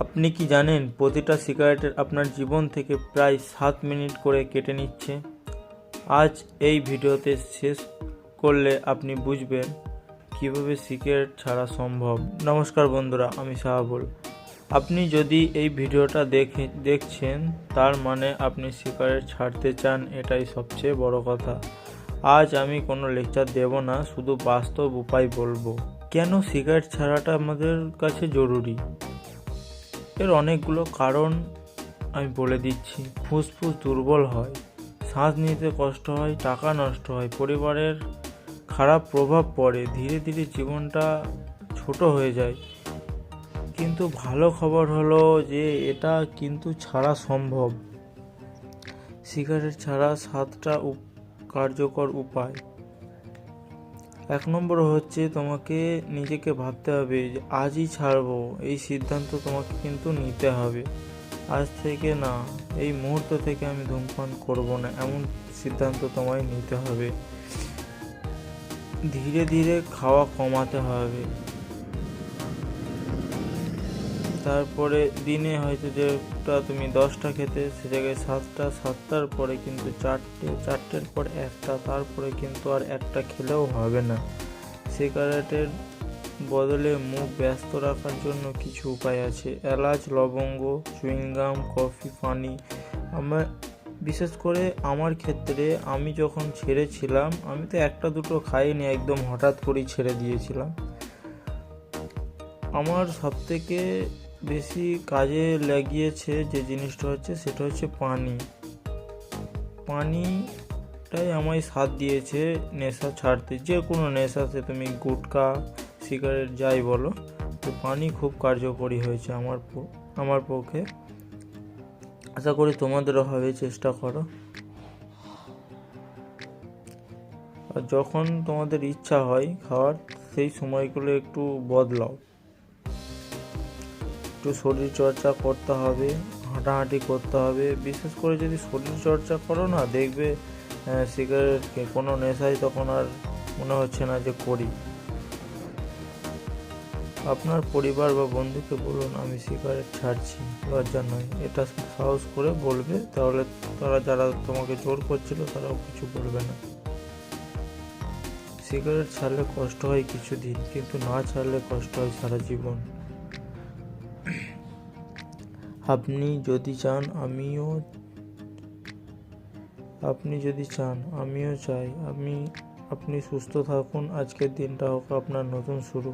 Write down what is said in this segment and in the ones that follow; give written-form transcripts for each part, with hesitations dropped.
আপনি কি জানেন প্রতিটা সিগারেটের আপনার জীবন থেকে প্রায় 7 মিনিট করে কেটে নিচ্ছে? আজ এই ভিডিওতে শেষ করলে আপনি বুঝবেন কিভাবে সিগারেট ছাড়া সম্ভব। নমস্কার বন্ধুরা, আমি শাহাবুল। আপনি যদি এই ভিডিওটা দেখছেন তার মানে আপনি সিগারেট ছাড়তে চান, এটাই সবচেয়ে বড় কথা। আজ আমি কোনো লেকচার দেব না, শুধু বাস্তব উপায় বলবো। কেন সিগারেট ছাড়াটা আমাদের কাছে জরুরি? এর অনেকগুলো কারণ আমি বলে দিচ্ছি। ফুসফুস দুর্বল হয়, শ্বাস নিতে কষ্ট হয়, টাকা নষ্ট হয়, পরিবারের খারাপ প্রভাব পড়ে, ধীরে ধীরে জীবনটা ছোট হয়ে যায়। কিন্তু ভালো খবর হলো যে এটা কিন্তু ছাড়া সম্ভব। সিগারেট ছাড়া 7টা কার্যকর উপায়। 1 নম্বর হচ্ছে তোমাকে নিজেকে ভাবতে হবে যে আজই ছাড়বো, এই সিদ্ধান্ত তোমাকে কিন্তু নিতে হবে। আজ থেকে না, এই মুহূর্ত থেকে আমি ধূমপান করব না, এমন সিদ্ধান্ত তোমায় নিতে হবে। ধীরে ধীরে খাওয়া কমাতে হবে। তারপরে দিনে হয়তো যেটা তুমি 10টা খেতে, সে জায়গায় 7টার পরে কিন্তু 4টের পর 1টা, তারপরে কিন্তু আর 1টা খেলেও হবে না। সিগারেটের বদলে মুখ ব্যস্ত রাখার জন্য কিছু উপায় আছে। এলাচ, লবঙ্গ, চুইংগাম, কফি, পানি। বিশেষ করে আমার ক্ষেত্রে আমি যখন ছেড়েছিলাম, আমি তো 1টা 2টো খাইনি, একদম হঠাৎ করেই ছেড়ে দিয়েছিলাম। আমার সবথেকে বেশি কাজে লাগিয়েছে যে জিনিসটা হচ্ছে, সেটা হচ্ছে পানিটাই আমায় সাথ দিয়েছে নেশা ছাড়তে। যে কোনো নেশা, সে তুমি গুটখা, সিগারেট যাই বলো, তো পানি খুব কার্যকরী হয়েছে আমার পক্ষে। আশা করি তোমাদেরও হবে, চেষ্টা করো। আর যখন তোমাদের ইচ্ছা হয় খাওয়ার, সেই সময়গুলো একটু বদলাও। একটু শরীর চর্চা করতে হবে, হাঁটাহাঁটি করতে হবে। বিশেষ করে যদি শরীর চর্চা করো না, দেখবে সিগারেটকে কোনো নেশাই তখন আর মনে হচ্ছে না যে করি। আপনার পরিবার বা বন্ধুকে বলুন আমি সিগারেট ছাড়ছি, লজ্জা নয়, এটা সাহস করে বলবে, তাহলে তারা যারা তোমাকে জোর করছিল তারাও কিছু বলবে না। সিগারেট ছাড়লে কষ্ট হয় কিছুদিন, কিন্তু না ছাড়লে কষ্ট হয় সারা জীবন। আপনি যদি চান আমিও চাই। আপনি সুস্থ থাকুন। আজকের দিনটা হোক আপনার নতুন শুরু।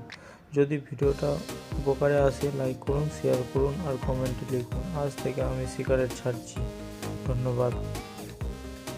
যদি ভিডিওটা উপকারে আসে, লাইক করুন, শেয়ার করুন আর কমেন্টে লিখুন আজ থেকে আমি সিগারেট ছাড়ছি। ধন্যবাদ।